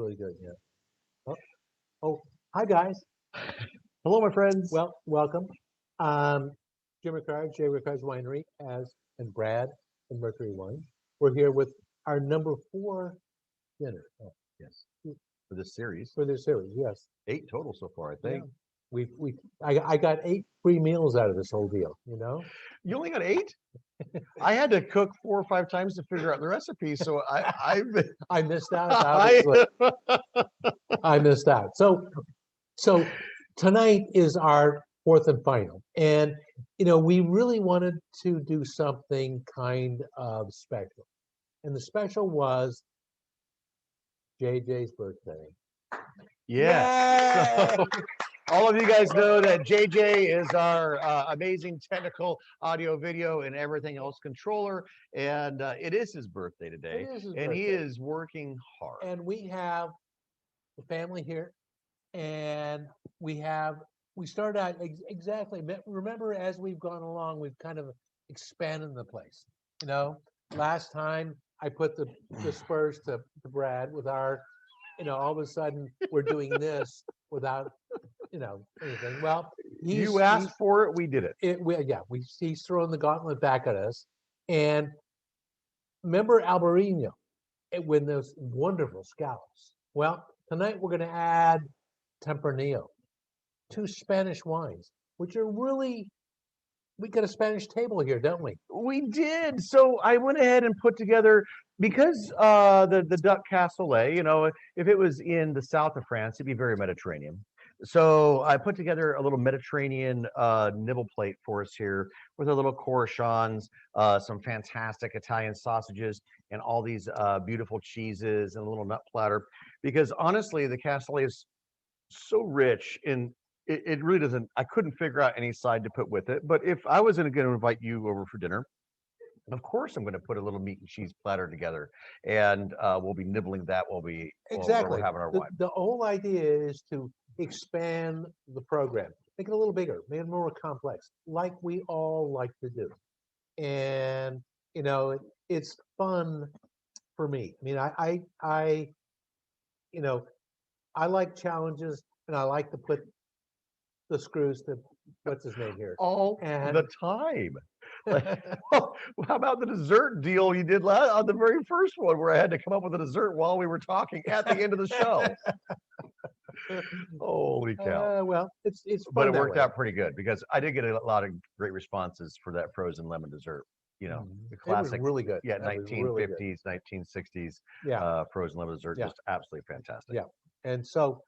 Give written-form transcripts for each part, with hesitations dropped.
really good. Yeah. Oh, oh, hi guys. Hello, my friends. Well, welcome. Um, Jim Ricard, Jay Ricard's Winery, as and Brad and Mercury Wine. We're here with our number four dinner Yes, for this series, for this series. Yes. 8 total so far, I Yeah. think. I got 8 free meals out of this whole deal. You only got 8? I had to cook 4 or 5 times to figure out the recipe, so I missed out, I obviously. I missed out. So tonight is our fourth and final. And, we really wanted to do something kind of special. And the special was JJ's birthday. yes. So all of you guys know that JJ is our amazing technical audio, video, and everything else controller, and it is his birthday today, It is his and he birthday. is working hard. And we have the family here, and we started out exactly. Remember, as we've gone along, we've kind of expanded the place. Last time I put the Spurs to Brad with our, all of a sudden we're doing this without, anything. Well, You asked for it, we did it. He's throwing the gauntlet back at us. And remember Albarino, when those wonderful scallops. Well, tonight we're going to add Tempranillo, 2 Spanish wines, which are really, we got a Spanish table here, don't we? We did. So I went ahead and put together, because the duck cassoulet, if it was in the south of France, it'd be very Mediterranean. So I put together a little Mediterranean nibble plate for us here with a little cornichons, some fantastic Italian sausages, and all these beautiful cheeses and a little nut platter. Because honestly, the cassoulet is so rich in it really doesn't. I couldn't figure out any side to put with it. But if I was going to invite you over for dinner, of course I'm going to put a little meat and cheese platter together, and we'll be nibbling that while while we're having our wine. The whole idea is to expand the program, make it a little bigger, make it more complex, like we all like to do. And it's fun for me. I mean, you know, I like challenges, and I like to put the screws to what's his name here. All And the time. Well, how about the dessert deal you did on the very first one, where I had to come up with a dessert while we were talking at the end of the show? Holy cow. well, it's But fun it that worked way. out pretty good, because I did get a lot of great responses for that frozen lemon dessert. The It was classic, really good. yeah, That was really good. 1950s, 1960s Yeah, frozen lemon dessert, yeah, just absolutely fantastic. yeah. And so,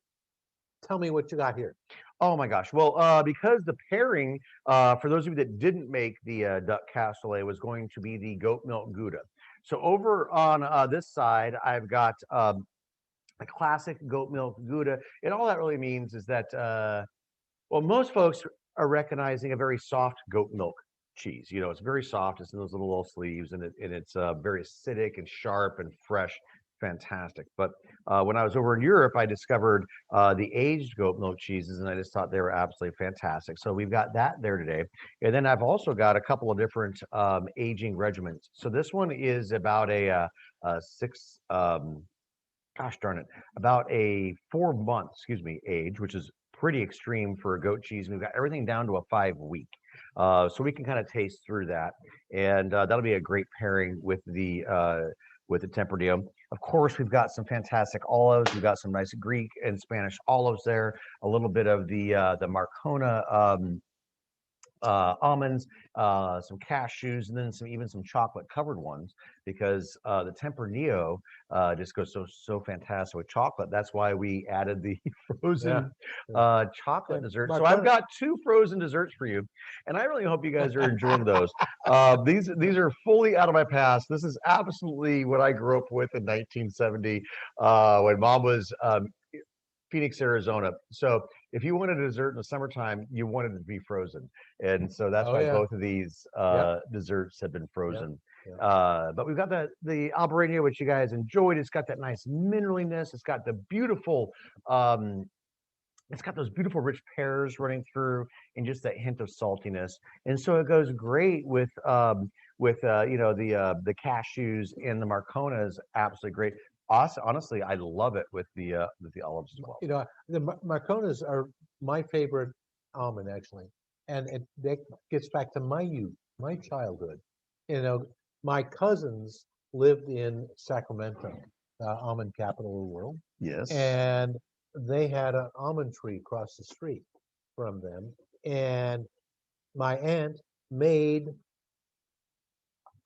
tell me what you got here. Oh my gosh. Well, because the pairing, for those of you that didn't make the duck cassoulet, was going to be the goat milk Gouda. So over on this side, I've got a classic goat milk Gouda. And all that really means is that, well, most folks are recognizing a very soft goat milk cheese. It's very soft. It's in those little sleeves, and it's very acidic and sharp and fresh. Fantastic. But when I was over in Europe, I discovered the aged goat milk cheeses, and I just thought they were absolutely fantastic. So we've got that there today. And then I've also got a couple of different aging regimens. So this one is about a 6, gosh darn it, about a 4 month, excuse me, age, which is pretty extreme for a goat cheese. We've got everything down to a 5 week. So we can kind of taste through that. And that'll be a great pairing with the Tempranillo. Of course, we've got some fantastic olives. We've got some nice Greek and Spanish olives there. A little bit of the Marcona almonds, some cashews, and then even some chocolate covered ones, because the Tempranillo just goes so fantastic with chocolate. That's why we added the frozen chocolate dessert. So I've got 2 frozen desserts for you, and I really hope you guys are enjoying those. These are fully out of my past. This is absolutely what I grew up with in 1970 when Mom was Phoenix, Arizona. So if you wanted a dessert in the summertime, you wanted it to be frozen. And so that's why both of these desserts have been frozen. But we've got the Albarino, which you guys enjoyed. It's got that nice mineraliness. It's got the beautiful, it's got those beautiful rich pears running through, and just that hint of saltiness. And so it goes great with the cashews and the Marcona is absolutely great. honestly, I love it with the olives as well. You know, the Marconas are my favorite almond actually, and that gets back to my youth, my childhood. You know, my cousins lived in Sacramento, the almond capital of the world, Yes. and they had an almond tree across the street from them, and my aunt made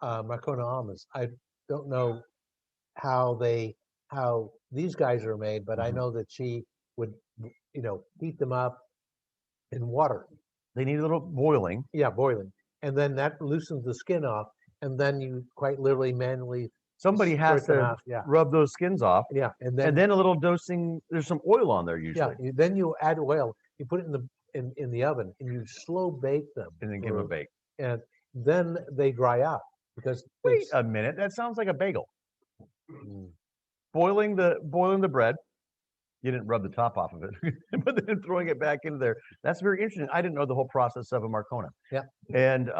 Marcona almonds. I don't know how how these guys are made, but I Mhm. know that she would, heat them up in water. They need a little boiling. Yeah, boiling. And then that loosens the skin off, and then you quite literally manually Somebody has squirt them to out. Yeah. rub those skins off, Yeah. And and then then a little dosing. There's some oil on there yeah, usually, then you add oil, you put it in the oven and you slow bake them and then give them a bake. and then they dry out because Wait it's a minute, that sounds like a bagel. mm, Boiling the bread. You didn't rub the top off of it, but then throwing it back into there. That's very interesting. I didn't know the whole process of a Marcona. yeah. And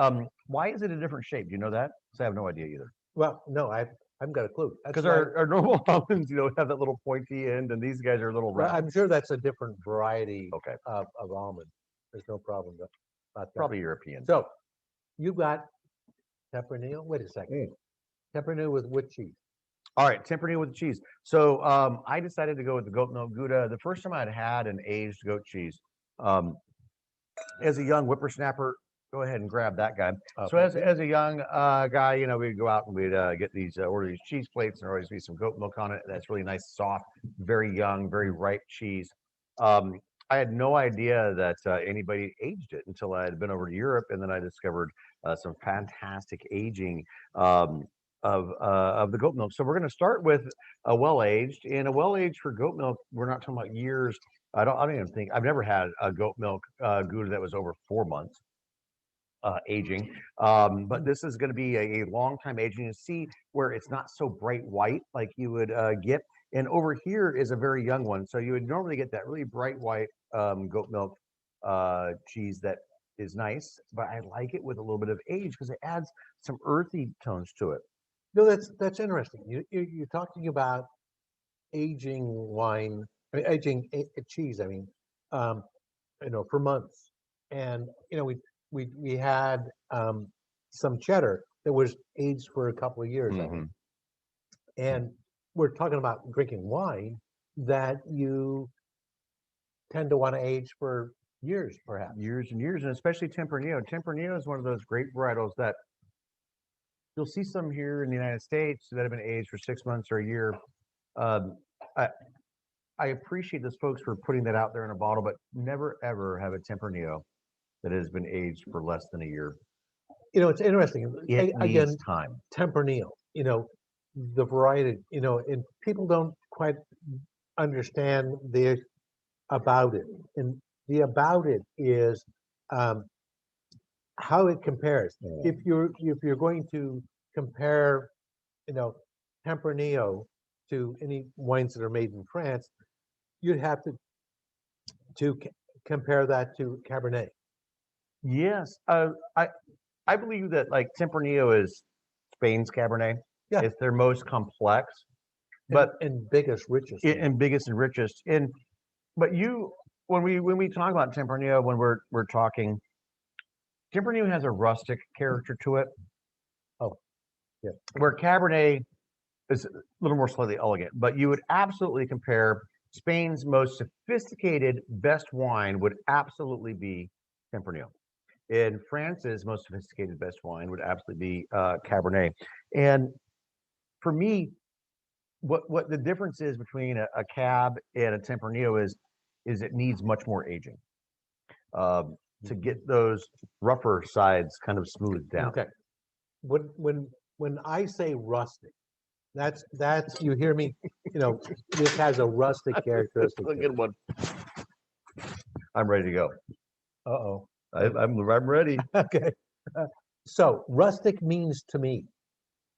why is it a different shape? Do you know that? 'Cause I have no idea either. Well, no, I haven't got a clue. That's Because why our normal almonds, have that little pointy end, and these guys are little well, round. I'm sure that's a different variety Okay, of almond. There's no problem about that. probably European. So you've got Tempranillo. Wait a second. Tempranillo with cheese. All right, Tempranillo with cheese. So I decided to go with the goat milk Gouda. The first time I'd had an aged goat cheese, um, as a young whippersnapper, go ahead and grab that guy. So Thank you. as a young guy, we'd go out and we'd get these order these cheese plates, and there always be some goat milk on it. That's really nice, soft, very young, very ripe cheese. I had no idea that anybody aged it until I had been over to Europe, and then I discovered some fantastic aging of the goat milk. So we're going to start with a well aged, and a well aged for goat milk. We're not talking about years. I don't even think I've never had a goat milk Gouda that was over 4 months aging. But this is going to be a long time aging. You see where it's not so bright white like you would get. And over here is a very young one. So you would normally get that really bright white goat milk cheese that is nice, but I like it with a little bit of age because it adds some earthy tones to it. No, that's interesting. You're talking about aging wine, I mean, aging cheese. I mean, um, for months, and we had some cheddar that was aged for a couple of years. I Mhm. mean, and we're talking about drinking wine that you tend to want to age for years, perhaps. Years and years, and especially Tempranillo. Tempranillo is one of those great varietals that you'll see some here in the United States that have been aged for 6 months or a year. Um, I, I appreciate those folks for putting that out there in a bottle, but never ever have a Tempranillo that has been aged for less than a year. It's interesting. It needs Again, time. Tempranillo, the variety, and people don't quite understand the about it. And the about it is um, how it compares. If you're going to compare, you know, Tempranillo to any wines that are made in France, you'd have to compare that to Cabernet. Yes, I believe that like Tempranillo is Spain's Cabernet. Yeah, It's their most complex, and, but and biggest, richest one. and biggest and richest. And but when we talk about Tempranillo, when we're talking, Tempranillo has a rustic character to it, Oh, yeah. where Cabernet is a little more slightly elegant. But you would absolutely compare Spain's most sophisticated best wine would absolutely be Tempranillo. And France's most sophisticated best wine would absolutely be Cabernet. And for me, what the difference is between a Cab and a Tempranillo is it needs much more aging to get those rougher sides kind of smoothed down. Okay. When I say rustic, that's you hear me, this has a rustic characteristic. A good one. I'm ready to go. Uh-oh. I'm ready. Okay. So rustic means to me,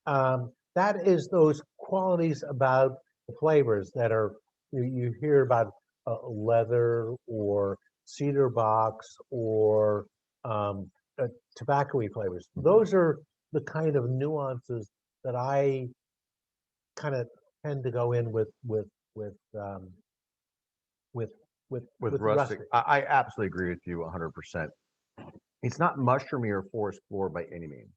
that is those qualities about the flavors that are you hear about leather or cedar box or tobacco-y flavors. Those are the kind of nuances that I kind of tend to go in with um, with With with rustic, rustic. I absolutely agree with you 100%. It's not mushroomy or forest floor by any means.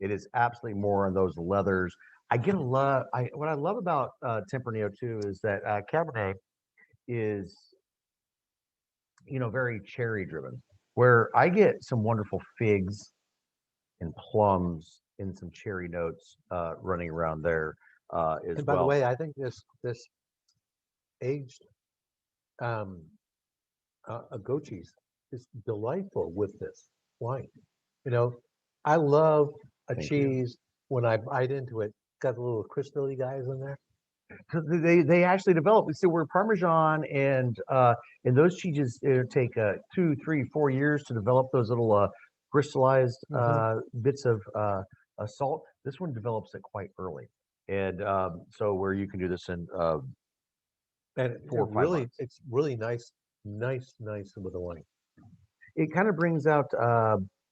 It is absolutely more on those leathers. I get a love. What I love about Tempranillo too is that Cabernet is, very cherry driven. Where I get some wonderful figs and plums and some cherry notes running around there as And by the well. way, I think this aged um, a goat cheese is delightful with this wine. You know, I love a Thank you. cheese when I bite into it. Got the little crystally guys in there. 'Cause they actually develop. So we're Parmesan and those cheeses take 2, 3, 4 years to develop those little crystallized Hmm. bits of salt. This one develops it quite early, and so where you can do this in And four or five months. it's really nice, nice with the wine. It kind of brings out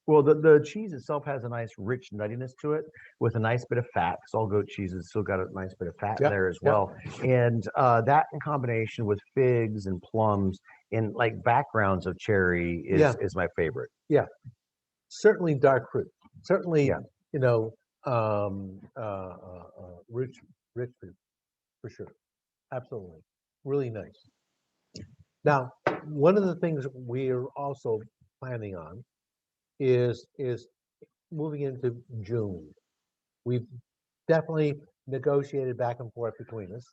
well the cheese itself has a nice rich nuttiness to it with a nice bit of fat because all goat cheese has still got a nice bit of fat in Yep, there as yep, well, and that in combination with figs and plums and like backgrounds of cherry yeah, is my favorite. yeah. Certainly dark fruit. Certainly, Yeah, you know, rich, rich fruit for sure. Absolutely, really nice. Now, one of the things we're also planning on is moving into June. We've definitely negotiated back and forth between us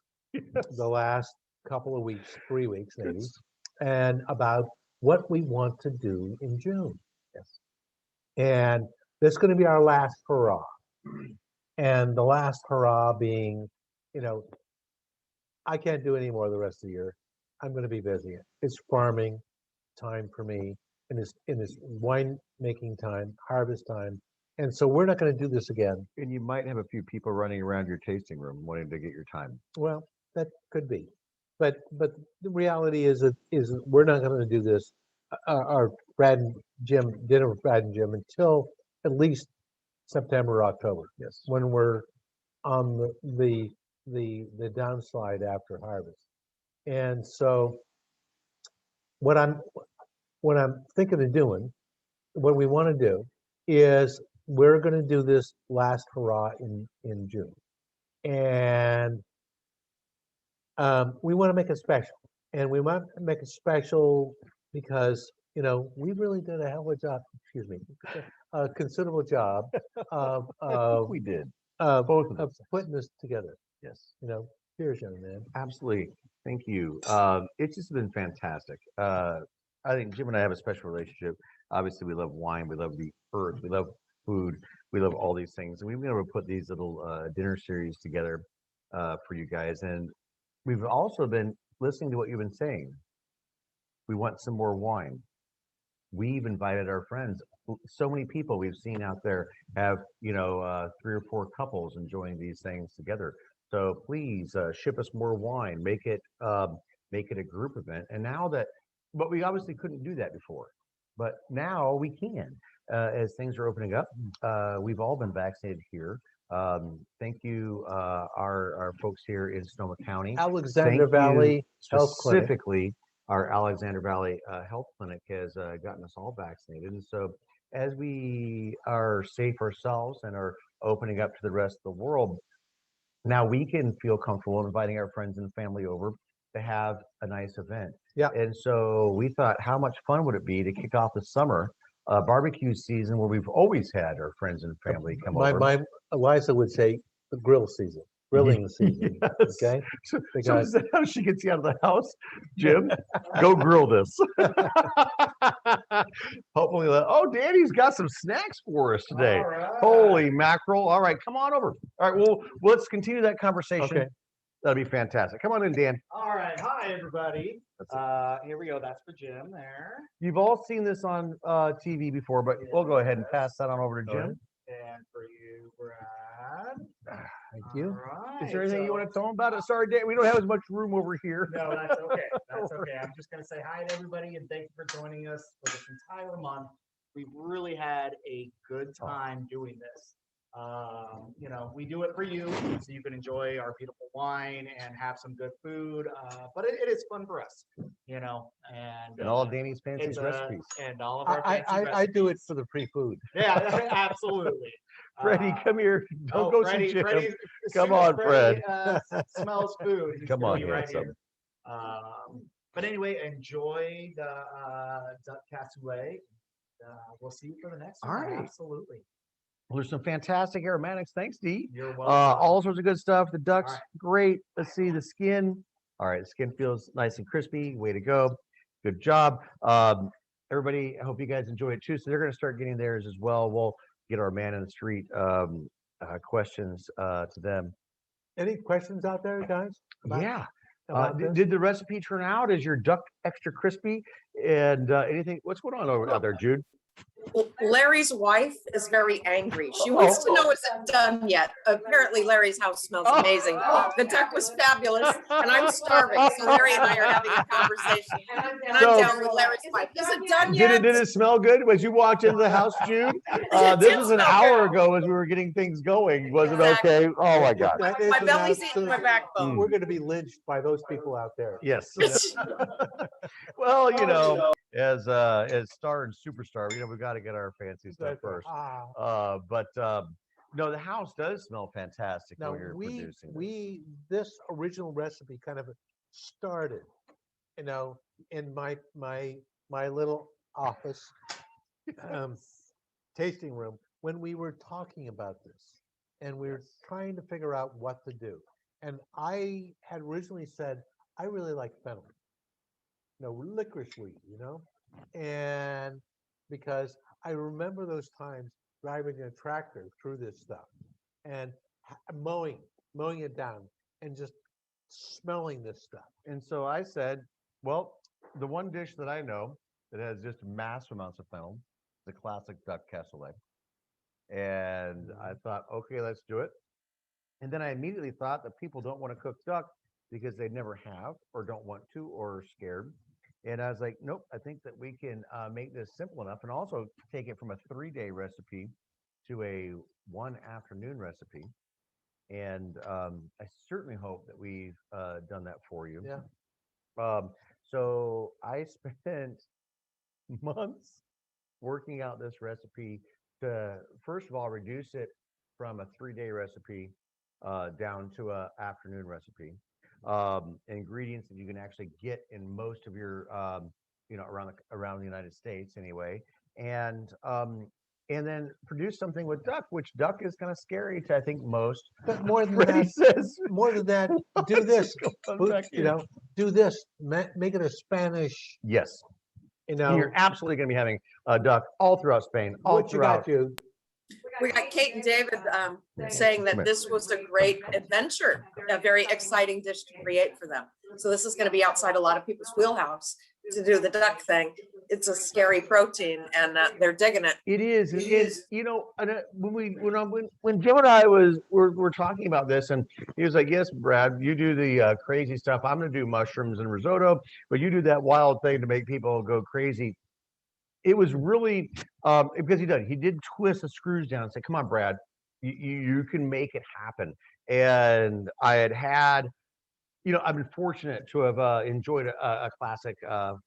the last couple of weeks, 3 weeks maybe, yes, and about what we want to do in June. yes. And this is going to be our last hurrah. And the last hurrah being, you know, I can't do any more the rest of the year. I'm going to be busy. It's farming time for me, and it's wine making time, harvest time, and so we're not going to do this again. And you might have a few people running around your tasting room wanting to get your time. Well, that could be, but the reality is we're not going to do this. Our Brad and Jim dinner with Brad and Jim until at least September or October Yes. when we're on the downslide after harvest. And so what I'm what I'm thinking of doing, what we want to do, is we're going to do this last hurrah in June, and we want to make it special, and we want to make it special because we really did a hell of a job. Excuse me, a considerable job of I think of we did of, both of of those things. putting this together. Yes. Cheers, young man. Absolutely. Thank you. It's just been fantastic. I think Jim and I have a special relationship. Obviously, we love wine, we love the earth, we love food, we love all these things. And we've been able to put these little dinner series together for you guys. And we've also been listening to what you've been saying. We want some more wine. We've invited our friends. So many people we've seen out there have, 3 or 4 couples enjoying these things together. So please ship us more wine. Make it a group event. And now that, but we obviously couldn't do that before, but now we can as things are opening up. We've all been vaccinated here. Thank you, our folks here in Sonoma County. Alexander Thank you Valley Health Clinic. specifically our Alexander Valley Health Clinic has gotten us all vaccinated. And so, as we are safe ourselves and are opening up to the rest of the world, now we can feel comfortable inviting our friends and family over to have a nice event. Yeah. And so, we thought, how much fun would it be to kick off the summer barbecue season where we've always had our friends and family come My over? my Eliza would say the grill season, grilling season. Yes. Okay, So because is that how she gets you out of the house, Jim? Go grill this. Hopefully, oh, Danny's got some snacks for us today. All right. Holy mackerel! All right, come on over. All right, well, let's continue that conversation. okay, That'll be fantastic. Come on in, Dan. All right. Hi, everybody. That's it. Here we go. That's for Jim there. You've all seen this on TV before, but we'll go ahead and pass that on over to All right. Jim. And for you, Brad. Thank All you. right. Is there anything you so- want to tell them about it? Sorry, Dan, we don't have as much room over here. No, that's okay. That's okay. I'm just going to say hi to everybody and thank you for joining us for this entire month. We've really had a good time doing this. We do it for you so you can enjoy our beautiful wine and have some good food. But it is fun for us, and all of Danny's fancy it's recipes. and all of our I, fancy I do it recipes. for the free food. Yeah, absolutely. Freddie, come here. Don't Oh, go Freddie, see Jim. Freddie, as Come soon as on, Fred. smells food. He's Come gonna on, be right handsome. here. But anyway, enjoy the duck cassoulet. We'll see you for the next All one. right. Absolutely. Well, there's some fantastic aromatics. Thanks, Dee. You're welcome. All sorts of good stuff. The duck's right. great. Let's see the skin. All right, the skin feels nice and crispy. Way to go. Good job. Everybody, I hope you guys enjoy it too. So they're going to start getting theirs as well. We'll get our man in the street questions to them. Any questions out there, guys? Yeah. About this? Did the recipe turn out? Is your duck extra crispy? And anything? What's going on out there, Jude? Larry's wife is very angry. She wants to know, is it done yet? Apparently Larry's house smells amazing. The duck was fabulous and I'm starving. So Larry and I are having a conversation and I'm down with Larry's wife. Is it done yet? Did it smell good as you walked into the house, Jude? It This did was an smell hour good. ago as we were getting things going. Was it Exactly. okay? Oh my God. That is My an belly's eating my absolute- backbone. We're going to be lynched by those people out there. Yes. Well, as star and superstar, we got to get our fancy stuff first. No, the house does smell fantastic Now when you're producing. this original recipe kind of started, in my little office tasting room when we were talking about this, and we were trying to figure out what to do. And I had originally said I really like fennel, licorice weed, and because I remember those times driving a tractor through this stuff and mowing it down and just smelling this stuff. And so I said, well, the one dish that I know that has just massive amounts of fennel, the classic duck cassoulet. And I thought, okay, let's do it. And then I immediately thought that people don't want to cook duck because they never have or don't want to or are scared. And I was like, nope, I think that we can make this simple enough and also take it from a 3-day recipe to a 1 afternoon recipe. And I certainly hope that we've done that for you. Yeah. So I spent months working out this recipe to, first of all, reduce it from a 3-day recipe down to a afternoon recipe. Ingredients that you can actually get in most of your, around the United States anyway, and then produce something with duck, which duck is kind of scary to I think most. But more than Freddie that, says, do this. back here. Do this. Make it a Spanish. Yes, And you're absolutely going to be having a duck all throughout Spain, all what you got, throughout. Jude? We got Kate and David saying that this was a great adventure, a very exciting dish to create for them. So this is going to be outside a lot of people's wheelhouse to do the duck thing. It's a scary protein and they're digging it. It is. When Jim and I were talking about this, and he was like, "Yes, Brad, you do the crazy stuff. I'm going to do mushrooms and risotto, but you do that wild thing to make people go crazy." It was really because he did twist the screws down and say, "Come on, Brad, you can make it happen." And I had I've been fortunate to have enjoyed a classic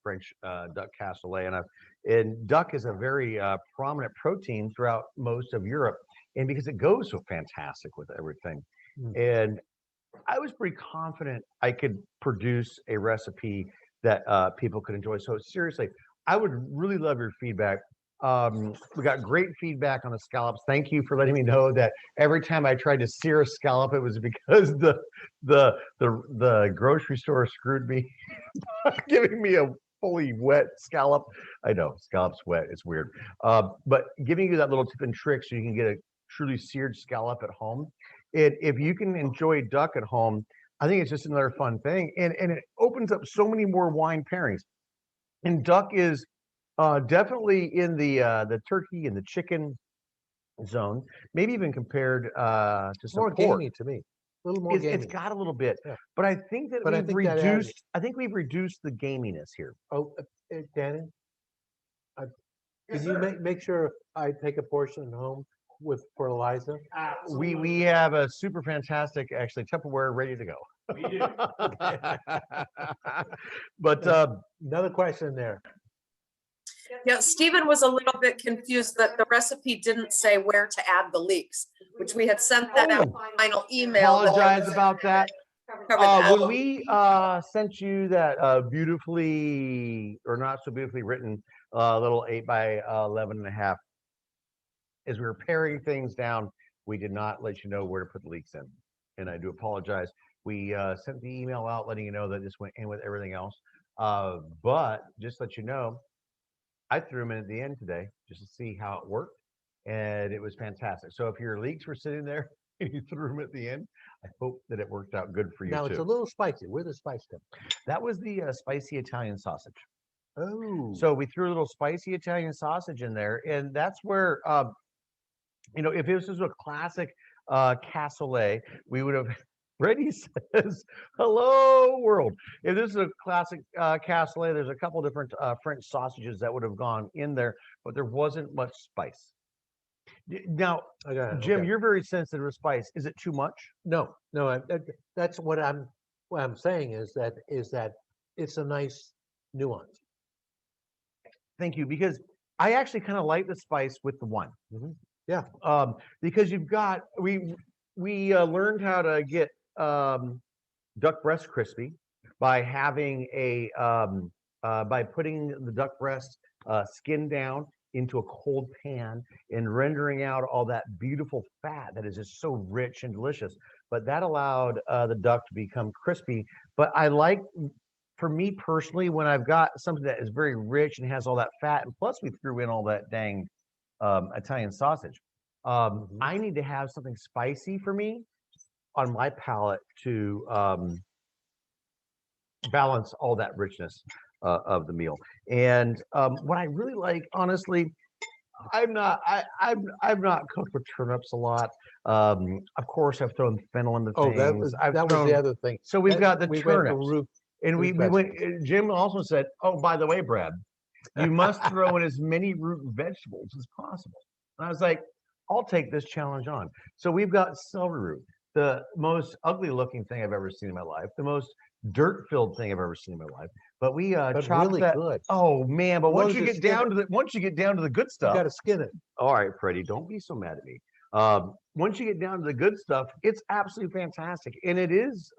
French duck cassoulet, and duck is a very prominent protein throughout most of Europe, and because it goes so fantastic with everything, and I was pretty confident I could produce a recipe that people could enjoy. So seriously, I would really love your feedback. We got great feedback on the scallops. Thank you for letting me know that every time I tried to sear a scallop, it was because the grocery store screwed me by giving me a fully wet scallop. I know scallop's wet; it's weird. But giving you that little tip and trick so you can get a truly seared scallop at home. If you can enjoy duck at home, I think it's just another fun thing, and it opens up so many more wine pairings. And duck is definitely in the turkey and the chicken zone, maybe even compared to some More pork. gamey to me. A little more gamey. It's got a little bit, Yeah. but I think that But I we've think that adds reduced. I think we've reduced the gaminess here. Oh, Danny, Yes, can you sir. make sure I take a portion home for Eliza? We have a super fantastic, actually, Tupperware ready to go. We do. But Another question there. Yeah, Stephen was a little bit confused that the recipe didn't say where to add the leeks, which we had sent that out final email. apologize about that. Cover that. When we sent you that beautifully or not so beautifully written little 8x11.5, as we were paring things down, we did not let you know where to put the leeks in, and I do apologize. We sent the email out letting you know that this went in with everything else, but just to let you know, I threw them in at the end today just to see how it worked, and it was fantastic. So if your leeks were sitting there and you threw them at the end, I hope that it worked out good for you Now it's a too. little spicy. Where the spice come? That was the spicy Italian sausage. Oh, So we threw a little spicy Italian sausage in there, and that's where, if this was a classic cassoulet, we would have. Brady says, "Hello, world." If this is a classic cassoulet, there's a couple different French sausages that would have gone in there, but there wasn't much spice. Now, I got it. Jim, Okay. you're very sensitive to spice. Is it too much? No, that's what I'm saying is that it's a nice nuance. Thank you, because I actually kind of like the spice with the one. Yeah. Because you've got we learned how to get duck breast crispy by having a by putting the duck breast skin down into a cold pan and rendering out all that beautiful fat that is just so rich and delicious. But that allowed the duck to become crispy. But I like, for me personally, when I've got something that is very rich and has all that fat, and plus we threw in all that dang Italian sausage, I need to have something spicy for me on my palate to balance all that richness of the meal. And what I really like, honestly, I've not cooked with turnips a lot. Of course, I've thrown fennel into Oh, things. that was I've the thrown, other thing. so we've got the We went turnips, for root. and we root went. Jim also said, "Oh, by the way, Brad, you must throw in as many root vegetables as possible." And I was like, "I'll take this challenge on." So we've got celery root, the most ugly looking thing I've ever seen in my life, the most dirt-filled thing I've ever seen in my life. But we But chopped really that. good. Oh man! But As long once as you it's get down to the good You stuff, got to skin it. all right, Freddie, don't be so mad at me. Once you get down to the good stuff, it's absolutely fantastic, and it is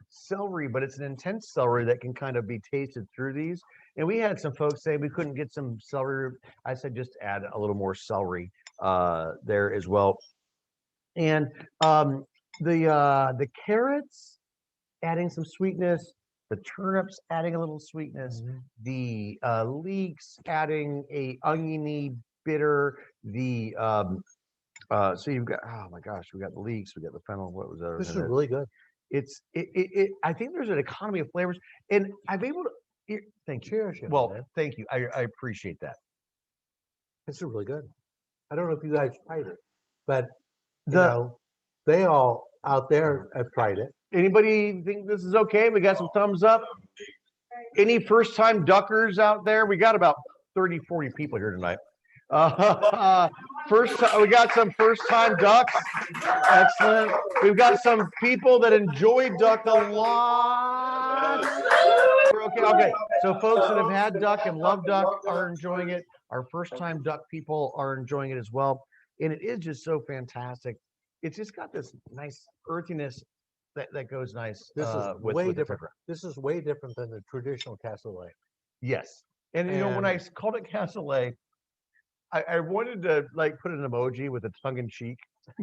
celery, but it's an intense celery that can kind of be tasted through these. And we had some folks say we couldn't get some celery. I said just add a little more celery there as well. And the carrots adding some sweetness, the turnips adding a little sweetness, the leeks adding a oniony bitter, the so you've got, oh my gosh, we got the leeks, we got the fennel, what was that? This is really good. I think there's an economy of flavors, and I've able to thank you. Cheers. young Well, man. thank you. I appreciate that. This is really good. I don't know if you guys tried it, but The they all out there have tried it. anybody think this is okay? We got some thumbs up. Any first time duckers out there? We got about 30, 40 people here tonight. We got some first time ducks. Excellent. We've got some people that enjoy duck a lot. Okay. So folks that have had duck and love duck are enjoying it. Our first time duck people are enjoying it as well. And it is just so fantastic. It's just got this nice earthiness that goes nice. This is with way the different. pepper. This is way different than the traditional cassoulet. Yes. And when I called it cassoulet, I wanted to like put an emoji with a tongue in cheek.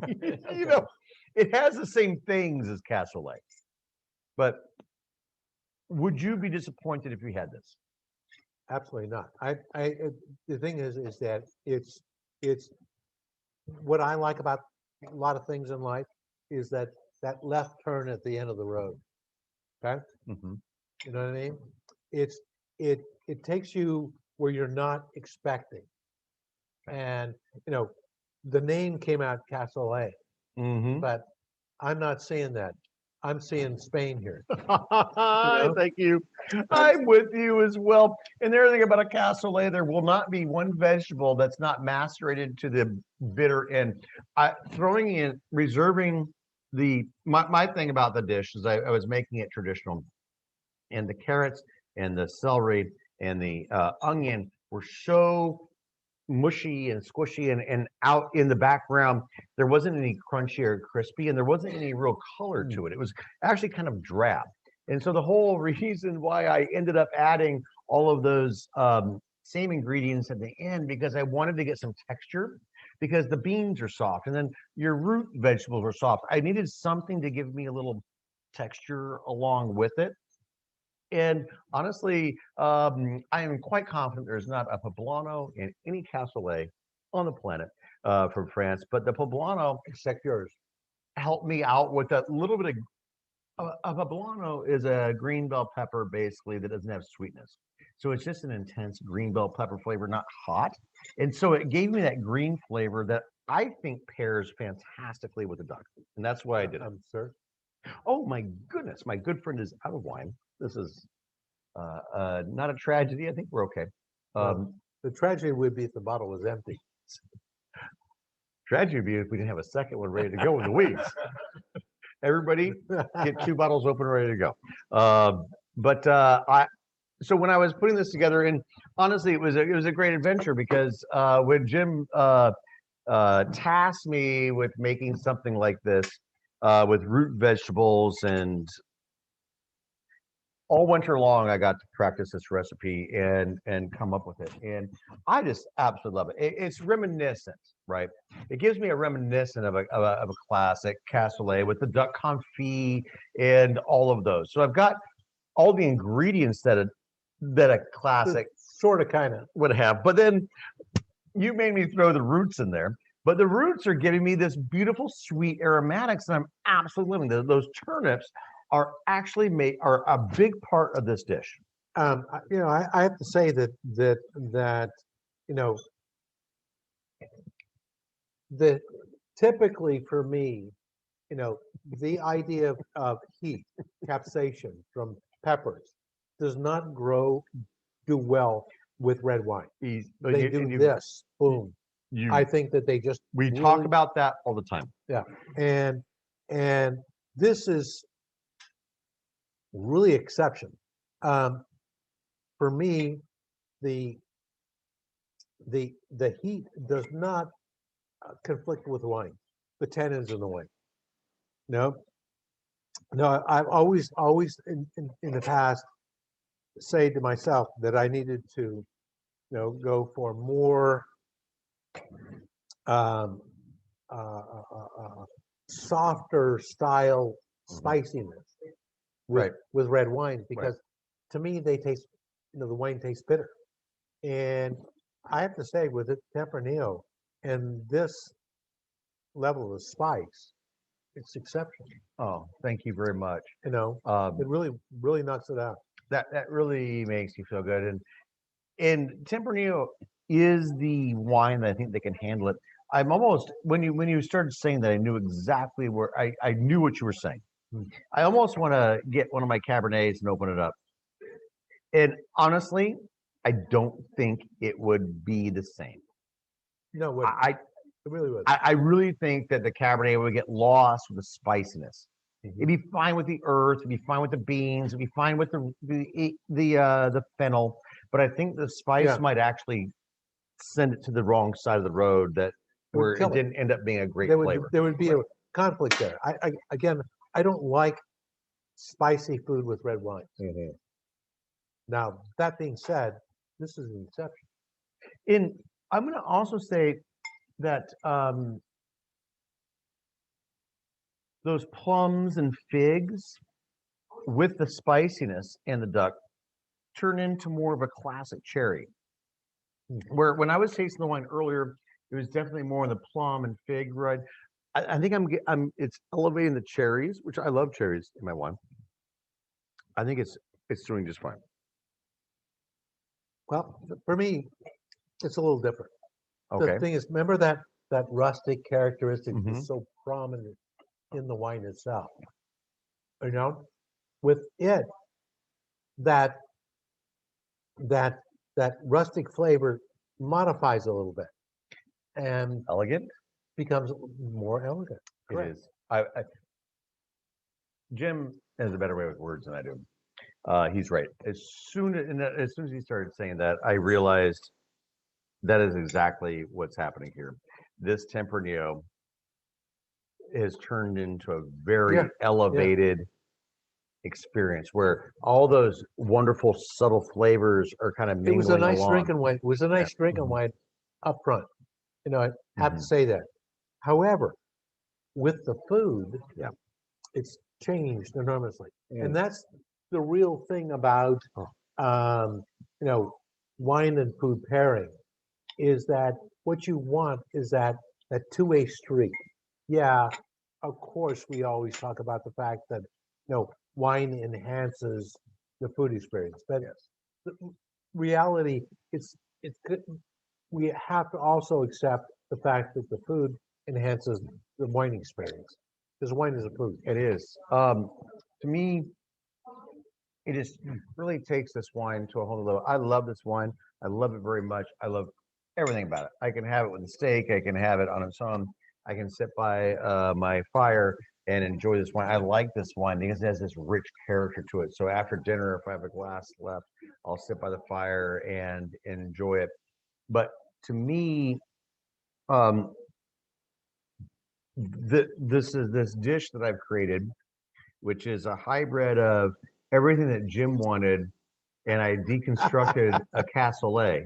It has the same things as cassoulet. But would you be disappointed if you had this? Absolutely not. The thing is that it's what I like about a lot of things in life is that left turn at the end of the road. Okay. Mm-hmm. You know what I mean? It takes you where you're not expecting. And the name came out cassoulet, Mm-hmm. but I'm not seeing that. I'm seeing Spain here. Thank you. I'm with you as well. And the other thing about a cassoulet, there will not be one vegetable that's not macerated to the bitter end. Throwing in, reserving my thing about the dish is I was making it traditional, and the carrots and the celery and the onion were so mushy and squishy and out in the background. There wasn't any crunchy or crispy, and there wasn't any real color to it. It was actually kind of drab. And so the whole reason why I ended up adding all of those same ingredients at the end, because I wanted to get some texture, because the beans are soft and then your root vegetables are soft. I needed something to give me a little texture along with it. And honestly, I am quite confident there's not a poblano in any cassoulet on the planet from France, but the poblano, Except yours. helped me out with a little bit of a poblano is a green bell pepper basically that doesn't have sweetness. So it's just an intense green bell pepper flavor, not hot. And so it gave me that green flavor that I think pairs fantastically with the duck. And that's why I did it. Sir. Oh my goodness, my good friend is out of wine. This is not a tragedy. I think we're okay. The tragedy would be if the bottle was empty. Tragedy would be if we didn't have a second one ready to go in the weeds. Everybody get 2 bottles open, ready to go. So when I was putting this together, and honestly, it was a great adventure, because when Jim tasked me with making something like this with root vegetables, and all winter long, I got to practice this recipe and come up with it, and I just absolutely love it. It's reminiscent, right? It gives me a reminiscent of a classic cassoulet with the duck confit and all of those. So I've got all the ingredients that a classic Sort of, kind of. would have, but then you made me throw the roots in there. But the roots are giving me this beautiful sweet aromatics, and I'm absolutely loving those turnips are actually are a big part of this dish. I have to say that the typically for me, the idea of heat, capsaicin from peppers does not do well with red wine. They do this, boom. I think that they just we talk about that all the time. Yeah, and this is really exception. For me, the heat does not conflict with wine. The tannins in the wine. No, I've always in the past say to myself that I needed to, go for more softer style spiciness with red wine, because to me they taste, the wine tastes bitter. And I have to say, with the Tempranillo and this level of spice, it's exceptional. Oh, thank you very much. It really knocks it out. That really makes you feel good. And Tempranillo is the wine that I think they can handle it. I'm almost, when you started saying that, I knew exactly where I knew what you were saying. I almost want to get one of my Cabernets and open it up. And honestly, I don't think it would be the same. No, it really would. I really think that the Cabernet would get lost with the spiciness. It'd be fine with the earth. It'd be fine with the beans. It'd be fine with the fennel. But I think the spice might actually send it to the wrong side of the road, where it didn't end up being a great flavor. There would be a conflict there. I don't like spicy food with red wine. Now, that being said, this is an exception. And I'm going to also say that those plums and figs with the spiciness and the duck turn into more of a classic cherry. Where when I was tasting the wine earlier, it was definitely more in the plum and fig, right? I think it's elevating the cherries, which I love cherries in my wine. I think it's doing just fine. Well, for me, it's a little different. Okay. The thing is, remember that rustic characteristic is so prominent in the wine itself. you know, with it, that that that rustic flavor modifies a little bit and Elegant. becomes more elegant. It Correct. is. Jim has a better way with words than I do. He's right. As soon as he started saying that, I realized that is exactly what's happening here. This Tempranillo has turned into a very Yeah, elevated experience where all those wonderful subtle flavors are kind of It was a mingling nice along. drinking wine. It was a nice drinking Mhm. wine up front. You know, I have to Mhm. say that. However, with the food, Yeah. it's changed enormously. Mm. And that's the real thing about Oh. you know, wine and food pairing is that what you want is that two-way street. Yeah, of course, we always talk about the fact that wine enhances the food experience, but the reality, it's good. We have to also accept the fact that the food enhances the wine experience because wine is a food. It is. To me, it just really takes this wine to a whole level. I love this wine. I love it very much. I love everything about it. I can have it with a steak. I can have it on its own. I can sit by my fire and enjoy this wine. I like this wine because it has this rich character to it. So after dinner, if I have a glass left, I'll sit by the fire and enjoy it. But to me, um, this dish that I've created, which is a hybrid of everything that Jim wanted, and I deconstructed a cassoulet.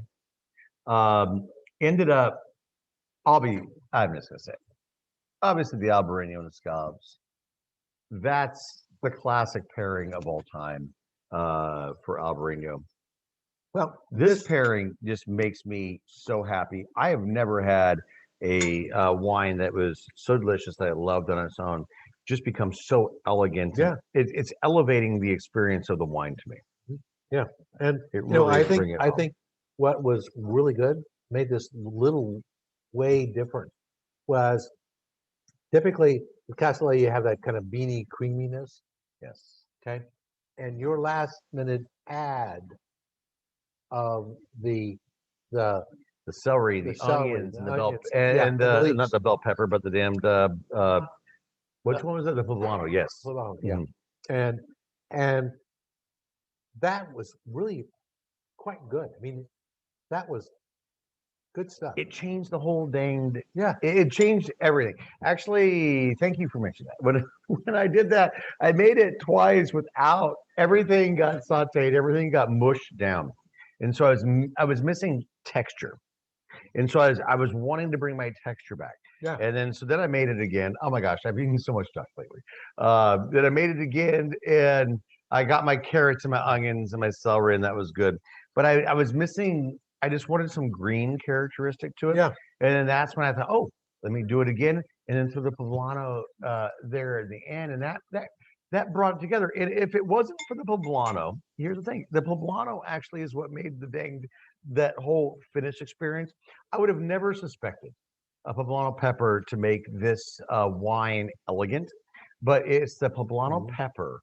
Ended up, I'm just gonna say, obviously the Albarino and the scallops. That's the classic pairing of all time for Albarino. Well, This pairing just makes me so happy. I have never had a wine that was so delicious that I loved on its own. Just becomes so elegant. Yeah. It's elevating the experience of the wine to me. yeah, and It really I is think bringing it I home. think what was really good made this little way different was typically the cassoulet you have that kind of beany creaminess, Yes. okay, and your last minute add of the The celery, the the celery, onions, the and the bell, onions, yeah, and and the not leeks. the bell pepper, but the damned which one was it? The poblano. Yes. Hold on, yeah, Mhm. and that was really quite good. I mean, that was good stuff. It changed the whole danged. Yeah. It changed everything. Actually, thank you for mentioning that. When when I did that, I made it twice without everything got sautéed, everything got mushed down, and so I was missing texture. And so I was wanting to bring my texture back. Yeah. And then I made it again. Oh my gosh, I've eaten so much duck lately. Then I made it again and I got my carrots and my onions and my celery and that was good. But I was missing, I just wanted some green characteristic to it. Yeah. And then that's when I thought, oh, let me do it again. And then throw the poblano there at the end. And that brought it together. And if it wasn't for the poblano, here's the thing: the poblano actually is what made that whole finish experience. I would have never suspected a poblano pepper to make this wine elegant, but it's the poblano pepper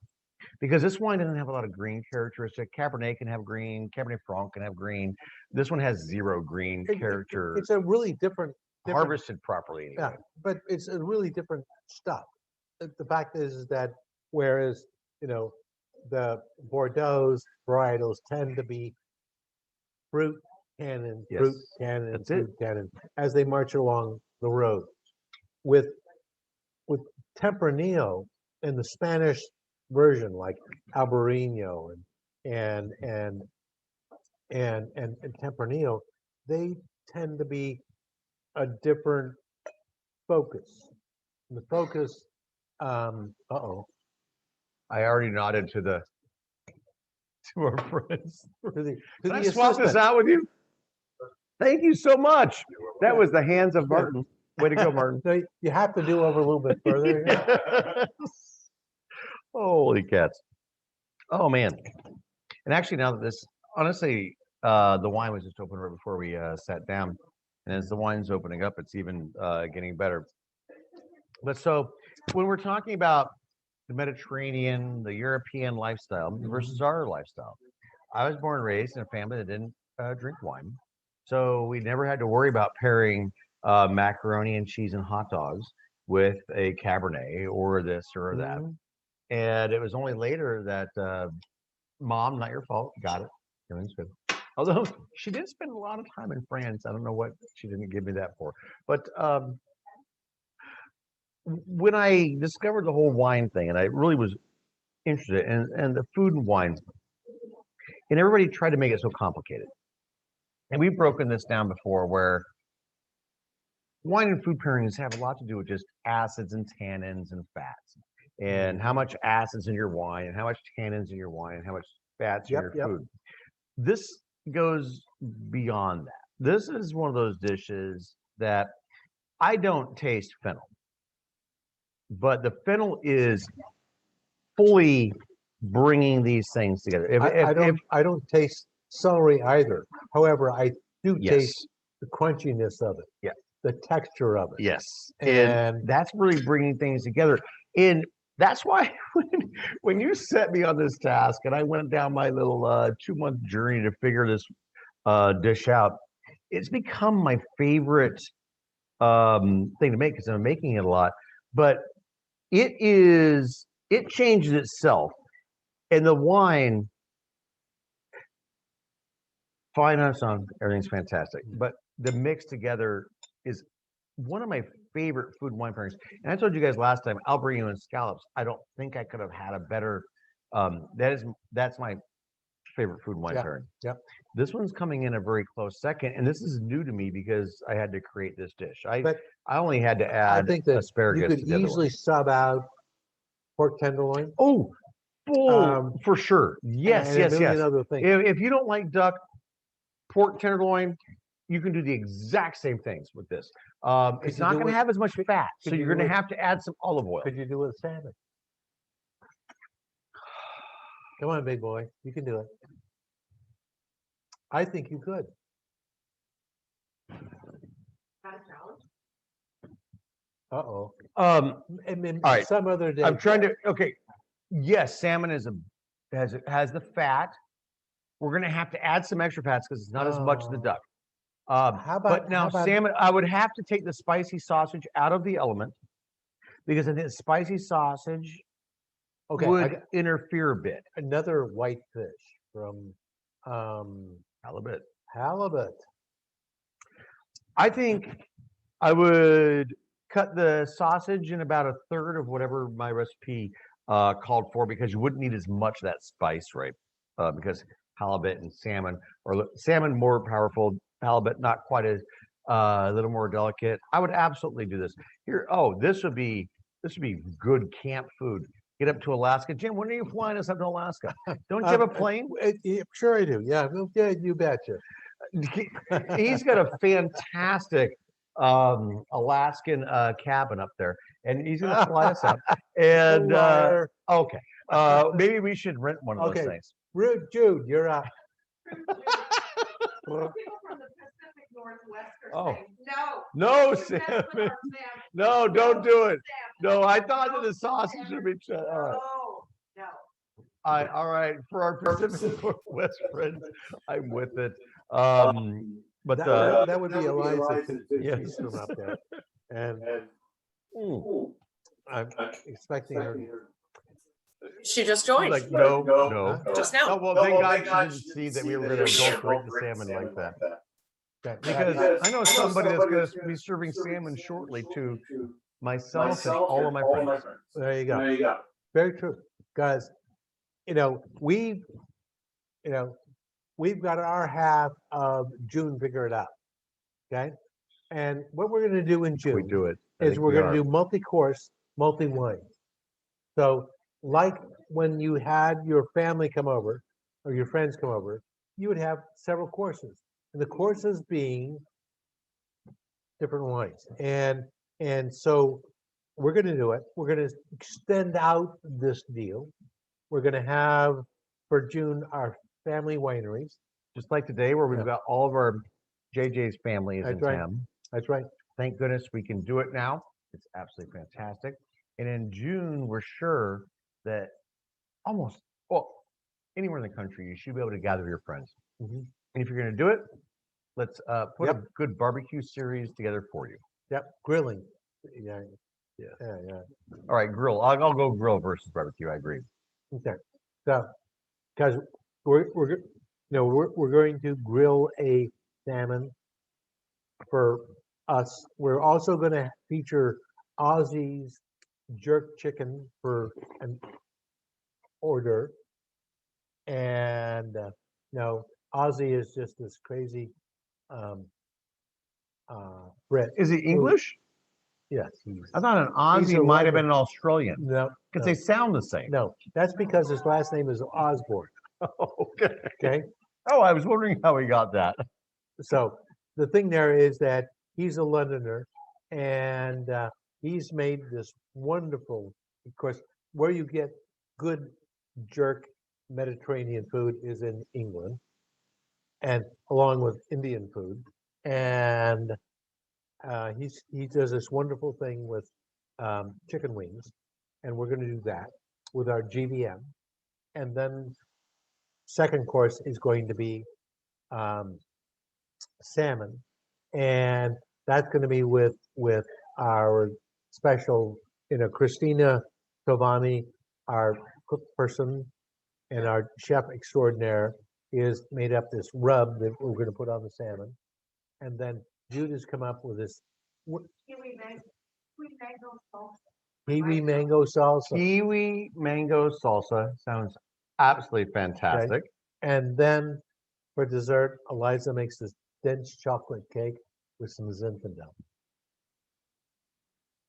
because this wine doesn't have a lot of green characteristic. Cabernet can have green, Cabernet Franc can have green. This one has zero green character. It's a really different Harvested properly anyway. Yeah, but it's a really different stuff. The fact is that whereas the Bordeaux varietals tend to be fruit cannon, fruit Yes, cannon, that's fruit cannon as they march along the road. With Tempranillo in the Spanish version, like Albarino and Tempranillo, they tend to be a different focus. The focus, uh-oh, I already nodded to our friends. to the Can I swap this assistant. out with you? Thank you so much. That was the hands of Martin. Way to go, Martin. So you have to do over a little bit further. Yeah. Yes. Holy cats. Oh man. And actually now that honestly, the wine was just open right before we sat down. And as the wine's opening up, it's even getting better. But so when we're talking about the Mediterranean, the European lifestyle versus our lifestyle. I was born and raised in a family that didn't drink wine, so we never had to worry about pairing macaroni and cheese and hot dogs with a Cabernet or this or that. Mhm. And it was only later that Mom, not your fault, got it. Everything's good. Although she did spend a lot of time in France. I don't know what she didn't give me that for. But when I discovered the whole wine thing, and I really was interested in the food and wine, and everybody tried to make it so complicated. And we've broken this down before where wine and food pairings have a lot to do with just acids and tannins and fats, and how much acids in your wine, and how much tannins in your wine, and how much fats in Yep, your yep. food. This goes beyond that. This is one of those dishes that I don't taste fennel, but the fennel is fully bringing these things together. I don't taste celery either. However, I do Yes. taste the crunchiness of it. Yeah. The texture of it. Yes, And and that's really bringing things together. And that's why when you set me on this task and I went down my little 2-month journey to figure this dish out, it's become my favorite thing to make because I'm making it a lot. But it changes itself. And the wine, fine on its own, everything's fantastic. But the mix together is one of my favorite food and wine pairings. And I told you guys last time, I'll bring you in scallops. I don't think I could have had a better. That's my favorite food and wine Yeah, pairing. yep. This one's coming in a very close second, and this is new to me because I had to create this dish. I But only had to I add think that asparagus you could to the other one. easily sub out pork tenderloin. Oh, Um, for sure. Yes, and yes, a million yes. other things. If you don't like duck, pork tenderloin, you can do the exact same things with this. It's you not do going to it- have as much fat, so could you you're do going to it- have to add some olive oil. Could you do it with salmon? Come on, big boy. You can do it. I think you could. Uh-oh. I mean, all right. some other day. I'm trying to. Okay, yes, salmon has the fat. We're going to have to add some extra fats because it's not as much as the Oh. duck. How about But now how about- salmon, I would have to take the spicy sausage out of the element because I think spicy sausage Okay, I would got interfere a bit. another white fish from Halibut. halibut. I think I would cut the sausage in about a third of whatever my recipe called for because you wouldn't need as much of that spice, right? Because halibut and salmon, or salmon more powerful, halibut not quite as a little more delicate. I would absolutely do this here. Oh, this would be good camp food. Get up to Alaska, Jim. When are you flying us up to Alaska? Don't you have a plane? Sure I do. Yeah, yeah, you betcha. He's got a fantastic Alaskan cabin up there, and he's going to fly us up. And Liar. okay, maybe we should rent one of those Okay. things. Rude Jude, you're up. From the Pacific Northwest or Oh. something. No. No, That's what salmon. our salmon- No, don't do it. Salmon. No, I thought that the sausage would be. All right. No, no. All right. For our Pacific Northwest friends, I'm with it. But That would be Eliza. Yes. She's from up there, and mm, I'm expecting her. She just she's joined. like no. Just Oh, now. well, thank God she didn't see that we were going to adulterate the salmon like that. Okay, Because I know somebody that's going to be serving salmon shortly to myself and all of my friends. there you go. Very true, guys. We've got our half of June figured out. Okay, and what we're going to do in June We do it. I is think we're we going are. to do multi-course, multi-wine. So, like when you had your family come over or your friends come over, you would have several courses, and the courses being different wines. And so we're going to do it. We're going to extend out this deal. We're going to have for June our family wineries. Just like today, where we've Yeah. got all of our JJ's families in That's right. town. That's right. Thank goodness we can do it now. It's absolutely fantastic. And in June, we're sure that almost, well, anywhere in the country, you should be able to gather your friends. Mhm. And if you're going to do it, let's put Yep. a good barbecue series together for you. Yep, grilling. Yeah, Yeah. yeah. All right, grill. I'll go grill versus barbecue. I agree. Okay. So, because we're going to grill a salmon for us. We're also going to feature Aussie's jerk chicken for an order. And Aussie is just this crazy um, Brit. Is he English? Yes, he's I thought an He's Aussie a might have been legend. an Australian no, because no, they sound the same. no. That's because his last name is Osborne. Okay. Okay, Oh, I was wondering how he got that. so the thing there is that he's a Londoner, and he's made this wonderful. Of course, where you get good jerk Mediterranean food is in England, and along with Indian food, and he does this wonderful thing with chicken wings, and we're going to do that with our GVM, and then second course is going to be um, salmon, and that's going to be with our special, Christina Tovani, our cook person, and our chef extraordinaire is made up this rub that we're going to put on the salmon, and then Jude has come up with this kiwi mango salsa, Kiwi mango salsa sounds absolutely fantastic. and then for dessert, Eliza makes this dense chocolate cake with some Zinfandel.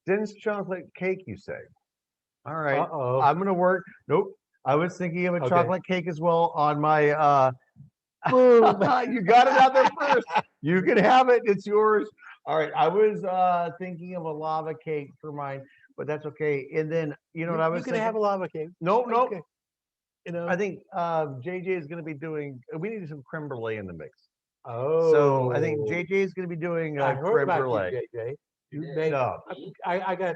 Dense chocolate cake, you say? All right. Uh-oh. I'm gonna work. Nope. I was thinking of a Okay. chocolate cake as well on my boom. You got it out there first. You can have it. It's yours. All right. I was thinking of a lava cake for mine, but that's okay. And then you know what I was You can thinking? have a lava cake. No, no. Okay. I think JJ is gonna be doing we need some creme brulee in the mix. Oh. So I think JJ is gonna be doing I heard creme about brulee. you, JJ. You made. No. I got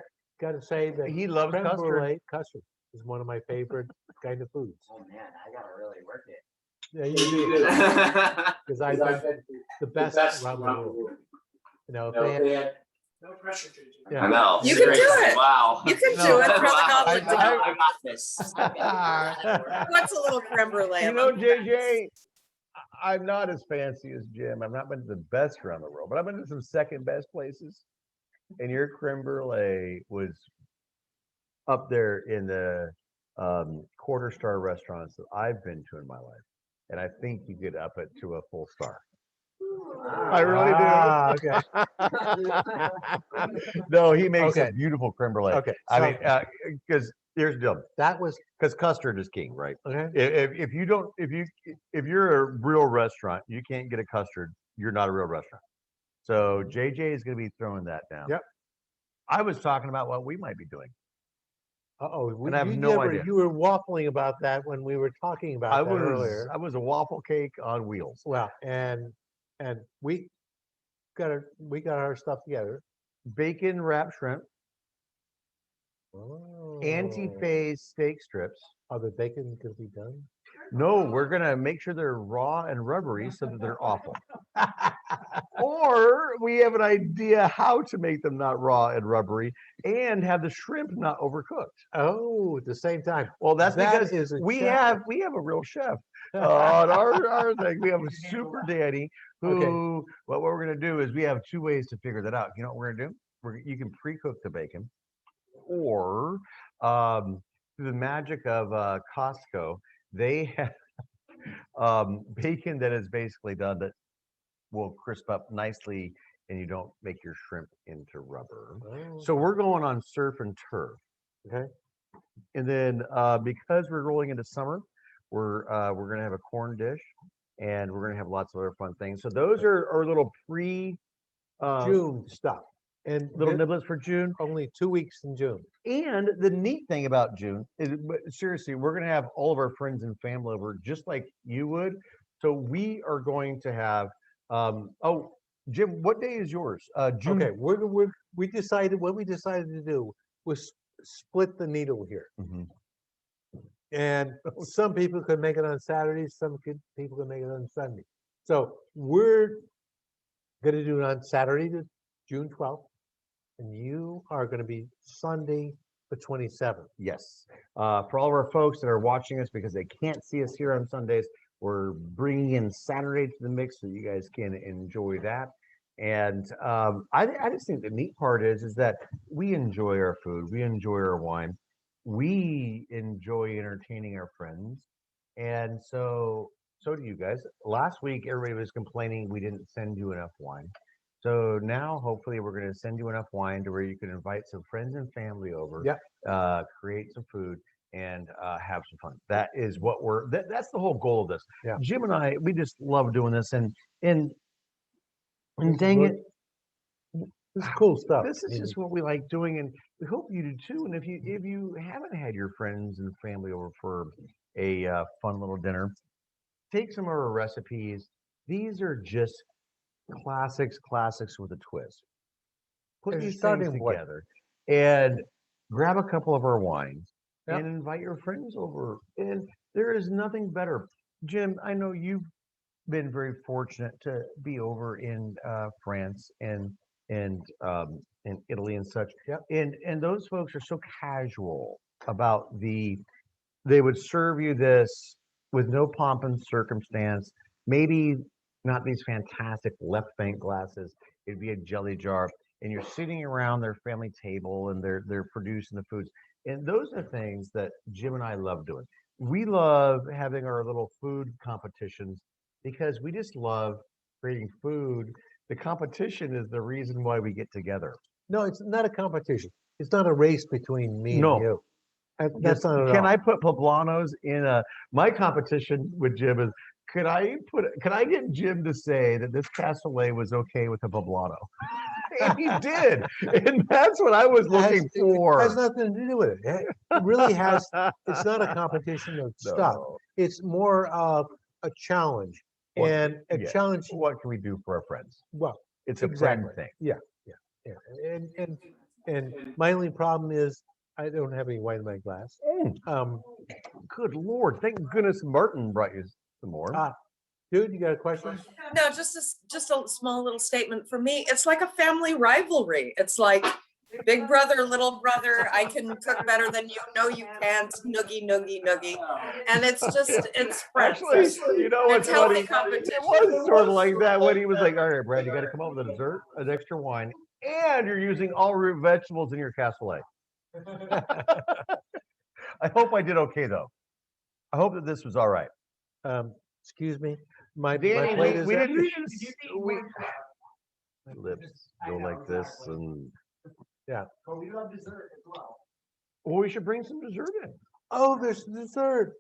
to say that He loves creme custard. brulee custard is one of my favorite kind of foods. Oh man, I gotta really work it. Yeah, you do. Because I've been the best around the world. If they had No pressure, JJ. Yeah. I know. You can do it. Wow. You can No, do it. Throw the wow. gauntlet I- down. I got this. What's a little creme brulee? You know, among friends? JJ, I'm not as fancy as Jim. I've not been to the best around the world, but I've been to some second best places. And your creme brulee was up there in the quarter-star restaurants that I've been to in my life. And I think you could up it to a full star. I really do. No, he makes a Okay. beautiful creme brulee. Okay. I so mean, because here's the deal. that was Because custard is king, right? okay. If you don't, if you're a real restaurant, you can't get a custard. You're not a real restaurant. So JJ is going to be throwing that down. Yep. I was talking about what we might be doing. And I have no idea. You were waffling about that when we were talking about that earlier. I was a waffle cake on wheels. Well, and we got our stuff together. Bacon wrapped shrimp, Oh. anti-phase steak strips. Are the bacon can be done? No, we're gonna make sure they're raw and rubbery so that they're awful. Or we have an idea how to make them not raw and rubbery and have the shrimp not overcooked. Oh, at the same time. Well, that's That because is a we chef. have a real chef on our thing. We have a super Danny who. What we're gonna do is we have two ways to figure that out. You know what we're gonna do? You can pre-cook the bacon, or through the magic of Costco, they have bacon that is basically done that will crisp up nicely, and you don't make your shrimp into rubber. Oh, So we're going on surf and turf. okay. And then because we're rolling into summer, we're gonna have a corn dish, and we're gonna have lots of other fun things. So those are our little June stuff. And little niblets for June. only 2 weeks in June. And the neat thing about June is, seriously, we're gonna have all of our friends and family over just like you would. So we are going to have. Oh, Jim, what day is yours? June. Okay, we decided what we decided to do was split the needle here. Mhm. And some people could make it on Saturdays, people could make it on Sunday. So we're gonna do it on Saturday, June 12th, and you are gonna be Sunday, the 27th. Yes. For all of our folks that are watching us because they can't see us here on Sundays, we're bringing in Saturday to the mix so you guys can enjoy that. And I just think the neat part is that we enjoy our food, we enjoy our wine, we enjoy entertaining our friends, and so do you guys. Last week, everybody was complaining we didn't send you enough wine. So now, hopefully, we're going to send you enough wine to where you can invite some friends and family over, create some food, and have some fun. That is what that's the whole goal of this. Yeah. Jim and I, we just love doing this, and This is dang what- it, This is cool stuff. this is just what we like doing, and we hope you do too. And if you haven't had your friends and family over for a fun little dinner, take some of our recipes. These are just classics with a twist. Put There's a these things starting point. together and grab a couple of our wines Yep. and invite your friends over. And there is nothing better. Jim, I know you've been very fortunate to be over in France and in Italy and such. Yep. And those folks are so casual about they would serve you this with no pomp and circumstance. Maybe not these fantastic left bank glasses. It'd be a jelly jar, and you're sitting around their family table, and they're producing the foods. And those are things that Jim and I love doing. We love having our little food competitions because we just love creating food. The competition is the reason why we get together. No, it's not a competition. It's not a race between me No. and you. That's not at Can all. I put poblanos in my competition with Jim is can I get Jim to say that this cassoulet was okay with a poblano? And he did. And that's what I was looking It for. has nothing to do with it. It really has. It's not a competition of stuff. No. It's more of a challenge. What- And a yeah. challenge, What can we do for our friends? well, It's a friend exactly. thing. Yeah. And my only problem is I don't have any wine in my glass. Good Lord. Thank goodness Martin brought you some more. Dude, you got a question? No, just a small little statement from me. It's like a family rivalry. It's like big brother, little brother. I can cook better than you. No, you can't. Noogie, noogie, noogie. And it's friends. Actually, you know what's It's healthy funny? competition. It was sort of like that when he was like, all right, Brad, you got to come up with a dessert, an extra wine, and you're using all root vegetables in your cassoulet. I hope I did okay, though. I hope that this was all right. Excuse me. My Danny, plate is we empty. didn't. My lips go like this, and But we love dessert as well. well, we should bring some dessert in. Oh, there's dessert.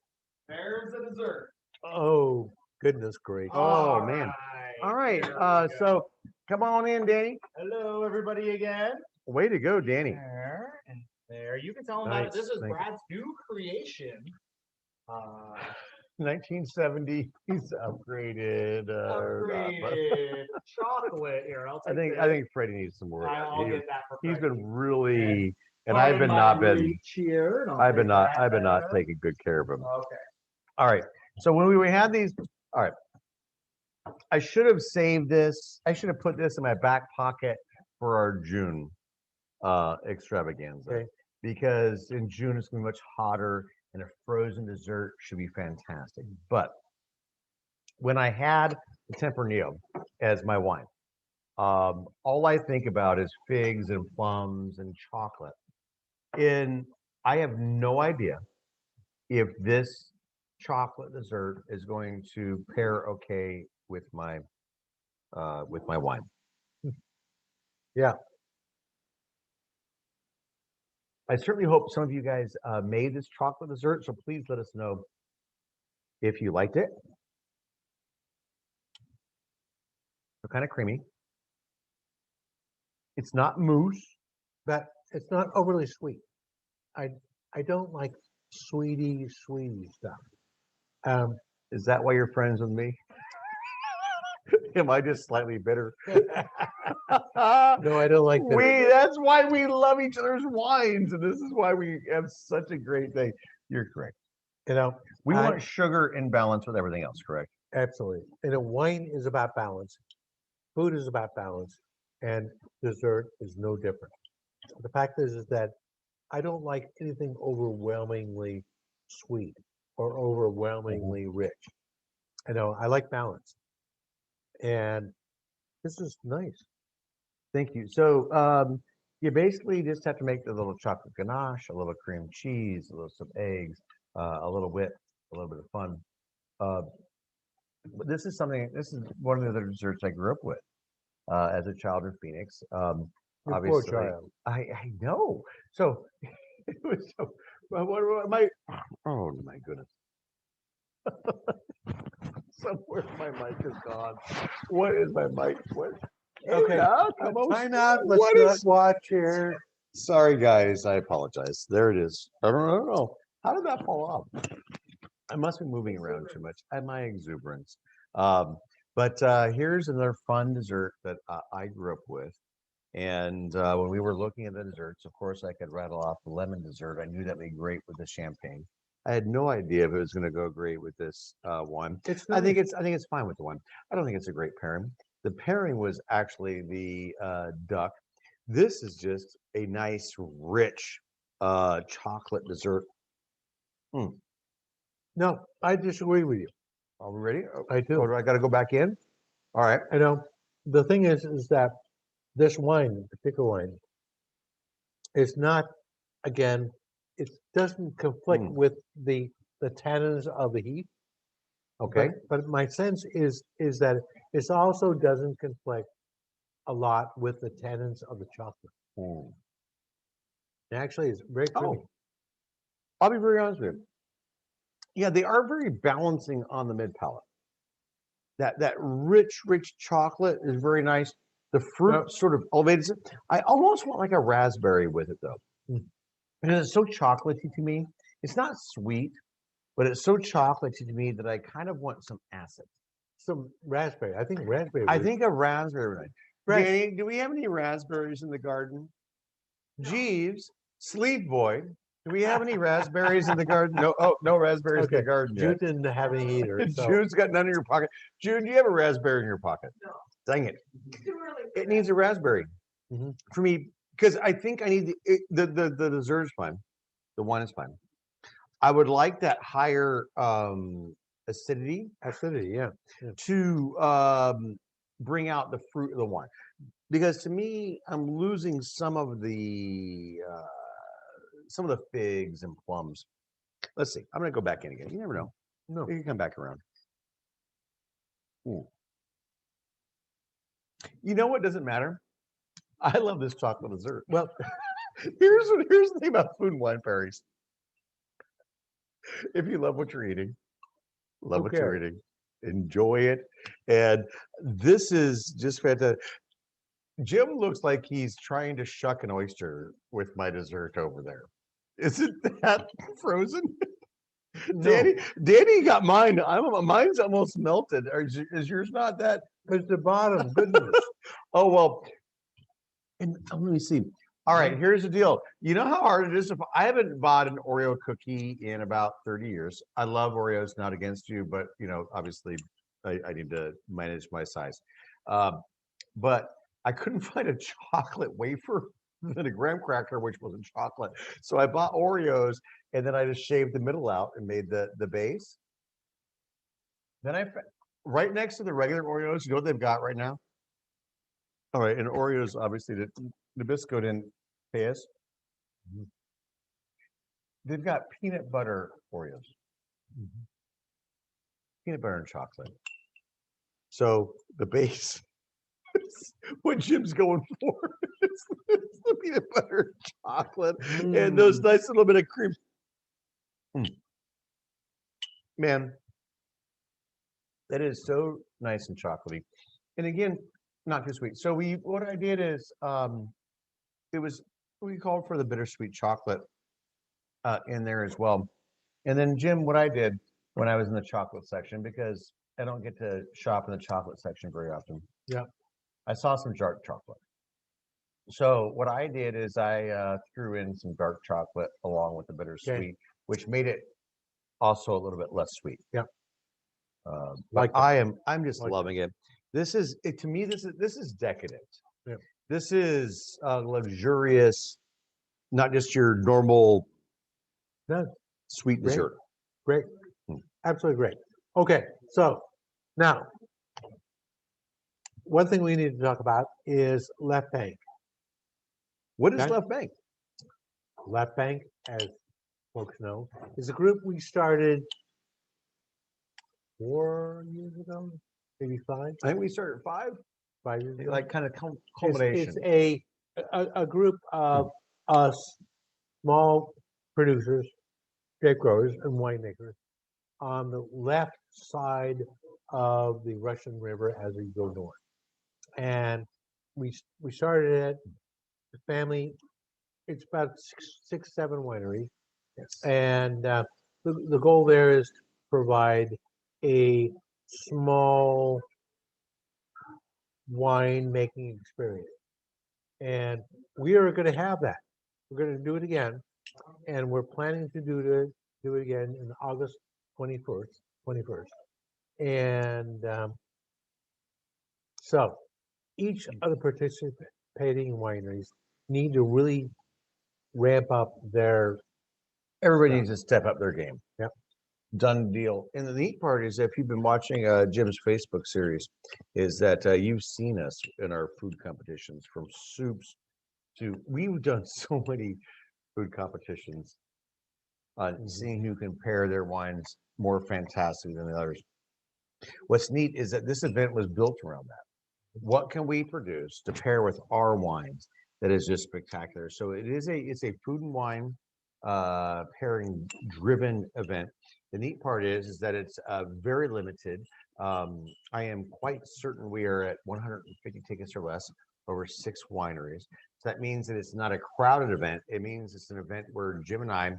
There's the dessert. Oh, goodness gracious. Oh, man. All right, so come on in, Danny. Hello, everybody again. Way to go, Danny. There and there. You can tell them about it. This Nice, is thank you. Brad's new creation. 1970s upgraded. Upgraded chocolate here. I'll I take think Freddie needs some work. I'll get that for He's Freddie. been really, and Pardon I've been my not been, reach here, and I'll I've been take not, that I've been not back. taking good care of him. Okay. All right. So when we had these, all right, I should have saved this. I should have put this in my back pocket for our June extravaganza Okay. because in June it's going to be much hotter and a frozen dessert should be fantastic. But when I had the Tempranillo as my wine, all I think about is figs and plums and chocolate. And I have no idea if this chocolate dessert is going to pair okay with my wine. Yeah. I certainly hope some of you guys made this chocolate dessert, so please let us know if you liked it. They're kind of creamy. It's not mousse. But it's not overly sweet. I don't like sweetie stuff. Is that why you're friends with me? Am I just slightly bitter? No, I don't like that. That's why we love each other's wines, and this is why we have such a great thing. You're correct. You know, We I- want sugar in balance with everything else, correct? absolutely. And a wine is about balance. Food is about balance, and dessert is no different. The fact is that I don't like anything overwhelmingly sweet or overwhelmingly rich. I like balance, and this is nice. Thank you. So you basically just have to make the little chocolate ganache, a little cream cheese, a little some eggs, a little wit, a little bit of fun. Uh, but this is something. This is one of the other desserts I grew up with as a child in Phoenix. Your poor Obviously, child. I know. So it was so. What my? Oh my goodness. Somewhere my mic is gone. What is my mic? What? Okay, Come on. Try not. Let's What not is- watch here. Sorry, guys. I apologize. There it is. I don't know. How did that fall off? I must be moving around too much. At my exuberance. But here's another fun dessert that I grew up with. And when we were looking at the desserts, of course, I could rattle off the lemon dessert. I knew that'd be great with the champagne. I had no idea if it was going to go great with this one. It's I think nice. it's fine with the one. I don't think it's a great pairing. The pairing was actually the duck. This is just a nice, rich chocolate dessert. No, I disagree with you. Are we ready? I Oh, do. do I got to go back in? All right. The thing is that this wine, particular wine, is not, again, it doesn't conflict Mm. with the tannins of the heat. Okay. But my sense is that it also doesn't conflict a lot with the tannins of the chocolate. Mm. It actually is very creamy. Oh, I'll be very honest with you. Yeah, they are very balancing on the mid palate. That rich chocolate is very nice. The fruit sort of elevates it. I almost want like a raspberry with it though. Mm. And it's so chocolatey to me. It's not sweet, but it's so chocolatey to me that I kind of want some acid. Some raspberry. I think raspberry. I would- think a raspberry. Fresh. Danny, do we have any raspberries in the garden? Jeeves, Sleep Boy, do we have any raspberries in the garden? No, no raspberries in the Okay, garden Jude yet. didn't have any either. So Jude's got none in your pocket. Jude, do you have a raspberry in your pocket? No. Dang it. Too early for It that. needs a raspberry Mhm. for me because I think I need the dessert is fine. The wine is fine. I would like that higher acidity yeah. to bring out the fruit of the wine. Because to me, I'm losing some of the figs and plums. Let's see. I'm gonna go back in again. You never know. No. You can come back around. Ooh. You know what doesn't matter? I love this chocolate dessert. Well, here's the thing about food and wine pairings. If you love what you're eating, love what you're eating, enjoy it. And this is just fantastic. Jim looks like he's trying to shuck an oyster with my dessert over there. Isn't that frozen? no, Danny got mine. Mine's almost melted. Is yours not that? it's the bottom. Goodness. Oh well. And let me see. All right, here's the deal. You know how hard it is. If I haven't bought an Oreo cookie in about 30 years. I love Oreos, not against you, but obviously, I need to manage my size. But I couldn't find a chocolate wafer than a graham cracker, which wasn't chocolate. So I bought Oreos, and then I just shaved the middle out and made the base. Then right next to the regular Oreos, you know what they've got right now? All right, and Oreos, obviously, the Nabisco didn't pay us. They've got peanut butter Oreos. Peanut butter and chocolate. So the base, what Jim's going for is the peanut butter and chocolate and those nice little bit of cream. Man, that is so nice and chocolatey. And again, not too sweet. So what I did is we called for the bittersweet chocolate in there as well. And then Jim, what I did when I was in the chocolate section, because I don't get to shop in the chocolate section very often. Yeah. I saw some dark chocolate. So what I did is I threw in some dark chocolate along with the bittersweet, which made it also a little bit less sweet. Yeah. But Like that. I'm just Like loving it. This is it to me. This is decadent. Yeah. This is luxurious, not just your normal No, sweet Great. dessert. great. Hmm. Absolutely great. Okay, so now one thing we need to talk about is Left Bank. What is Okay. Left Bank? Left Bank, as folks know, is a group we started 4 years ago, maybe five, I think we started at 5 years ago. like kind of It's, culmination. it's a group of us small producers, grape growers, and winemakers on the left side of the Russian River as we go north. And we started it. The family, it's about six, 7 wineries. Yes. And the goal there is to provide a small wine making experience. And we are going to have that. We're going to do it again. And we're planning to do it again in August 21st. And so each of the participating wineries need to really ramp up their Everybody Yeah. needs to step up their game. Yep. Done deal. And the neat part is, if you've been watching Jim's Facebook series, is that you've seen us in our food competitions, from soups to we've done so many food competitions on Mhm. seeing who can pair their wines more fantastic than the others. What's neat is that this event was built around that. What can we produce to pair with our wines that is just spectacular? So it's a food and wine pairing driven event. The neat part is that it's very limited. I am quite certain we are at 150 tickets or less, over 6 wineries. So that means that it's not a crowded event. It means it's an event where Jim and I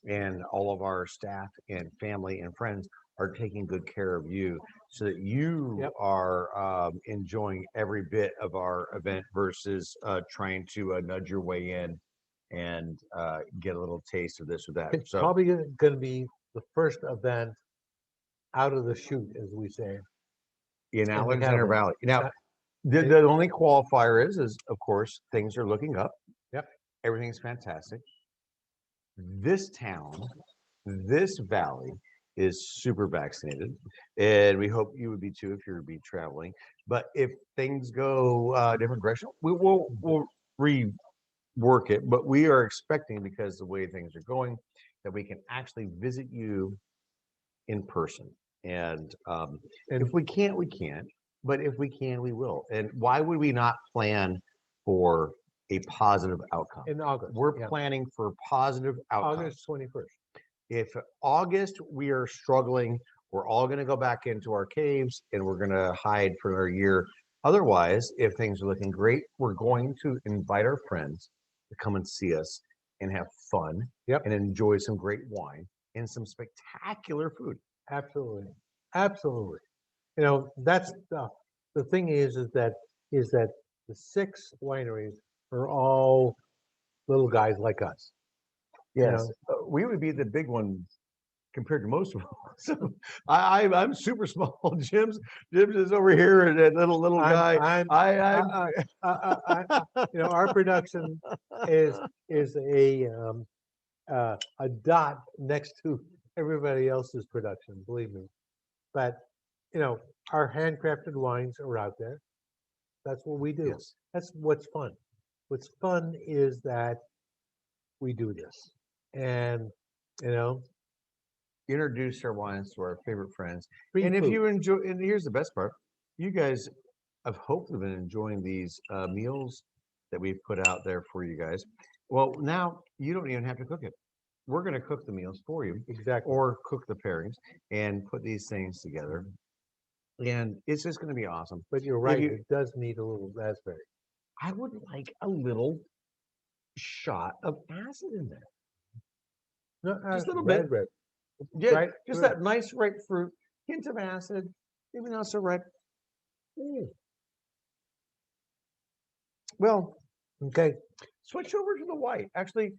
and all of our staff and family and friends are taking good care of you, so that you Yep. are enjoying every bit of our event versus trying to nudge your way in and get a little taste of this or that. It's So probably going to be the first event out of the chute, as we say. in the Alexander Catamounts. Valley. Now, Uh, the only qualifier is of course things are looking up. Yep. Everything's fantastic. This town, this valley is super vaccinated, and we hope you would be too if you're be traveling. But if things go different direction, we'll rework it. But we are expecting, because the way things are going, that we can actually visit you in person. And And if we can't, we can't. But if we can, we will. And why would we not plan for a positive outcome? in August. We're yeah, planning for positive outcomes. August 21st. If August we are struggling, we're all going to go back into our caves and we're going to hide for our year. Otherwise, if things are looking great, we're going to invite our friends to come and see us and have fun. Yep. And enjoy some great wine and some spectacular food. Absolutely. Absolutely. You know, that's the thing is that the 6 wineries are all little guys like us. Yes, we would be the big one compared to most of them. So I'm super small. Jim's is over here, and that little guy. You know, our production is a dot next to everybody else's production, believe me. But you know, our handcrafted wines are out there. That's what we do. Yes. That's what's fun. What's fun is that we do this, and you know, Introduce our wines to our favorite friends. free And if food. you enjoy, and here's the best part, you guys have hopefully been enjoying these meals that we've put out there for you guys. Well, now you don't even have to cook it. We're going to cook the meals for you, Exactly. or cook the pairings and put these things together. And it's just going to be awesome. But you're right, it does need a little raspberry. I would like a little shot of acid in there. No, Just a little bit. red. Yeah, Right just through. that nice ripe fruit, hint of acid, maybe not so ripe. Well, Okay. switch over to the white. Actually,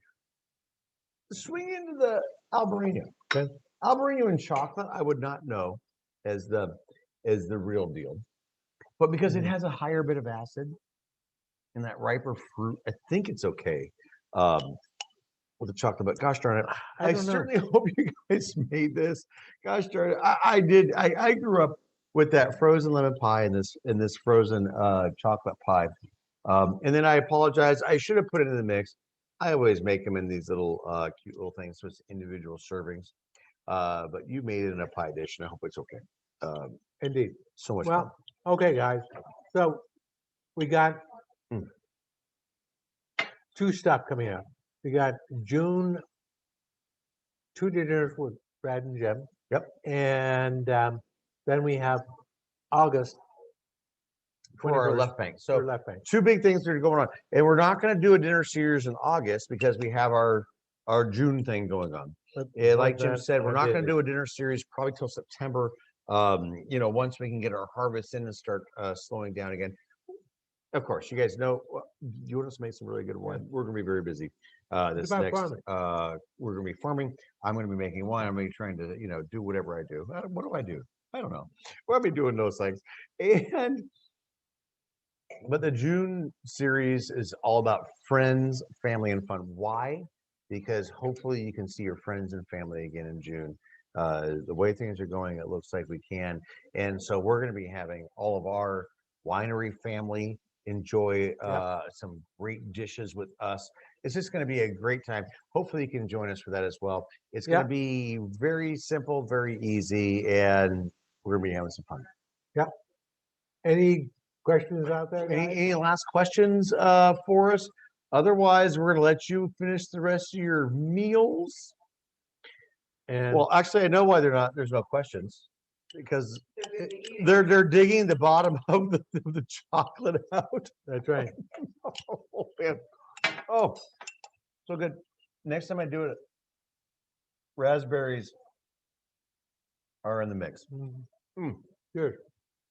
swing into the Albarino. Okay. I'll bring you in chocolate. I would not know as the real deal, but because it Mhm. has a higher bit of acid and that riper fruit, I think it's okay with the chocolate. But gosh darn it, I I don't know. certainly hope you guys made this. Gosh darn it, I did. I grew up with that frozen lemon pie and this frozen chocolate pie. And then I apologize. I should have put it in the mix. I always make them in these little cute little things, so it's individual servings. But you made it in a pie dish, and I hope it's okay. Indeed. So much fun. Well, okay, guys. So we got Mm. 2 stuff coming out. We got June 2 dinners with Brad and Jim. Yep. And then we have August For our 21st left bank. for So left bank. two big things that are going on, and we're not going to do a dinner series in August because we have our June thing going on. And like Jim said, we're not going to do a dinner series probably till September. Once we can get our harvest in and start slowing down again. Of course, you guys know you want us to make some really good wine. We're going to be very busy. This about next, farming? we're going to be farming. I'm going to be making wine. I'm going to be trying to, do whatever I do. What do I do? I don't know. We'll be doing those things. But the June series is all about friends, family, and fun. Why? Because hopefully you can see your friends and family again in June. The way things are going, it looks like we can. And so we're going to be having all of our winery family enjoy some great dishes with us. It's just going to be a great time. Hopefully you can join us for that as well. It's going to be very simple, very easy, and we're going to be having some fun. Yep. Any questions out there, guys? Any last questions for us? Otherwise, we're going to let you finish the rest of your meals. And Well, actually, I know why there's no questions, because they're digging the bottom of the chocolate out. that's right. Oh, man. Oh, so good. Next time I do it, raspberries are in the mix. Good.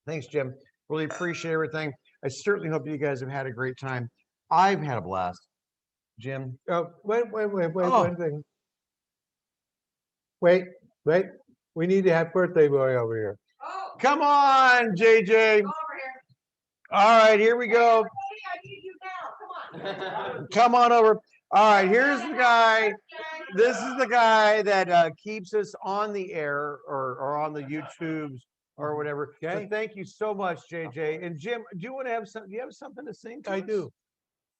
Thanks, Jim. Really appreciate everything. I certainly hope you guys have had a great time. I've had a blast. Jim. Wait, Oh. one thing. Wait. We need to have birthday boy over here. Oh, Come on, JJ. over here. All right, here we go. I need you now. Come on. Come on over. All right, here's the guy. This is the guy that keeps us on the air or on the YouTubes or whatever. Okay. So thank you so much, JJ. And Jim, do you want to have some? Do you have something to sing to I us? do.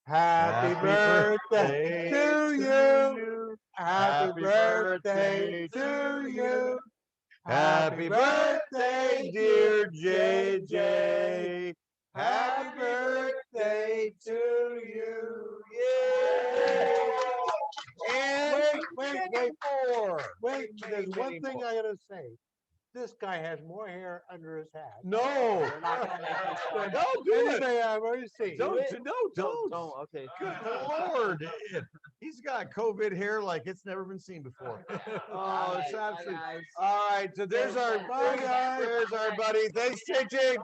Happy birthday to you. Happy birthday to you. Happy birthday, dear JJ. Happy birthday to you. Yay! And Wait. more. Wait, there's one many thing more. I gotta say. This guy has more hair under his hat. No. We're not gonna make you start. Don't do it. Anything I've already seen. Don't. Okay. Good Lord. He's got COVID hair like it's never been seen before. Oh, it's absolutely. All right. So there's our buddy. Thanks, JJ.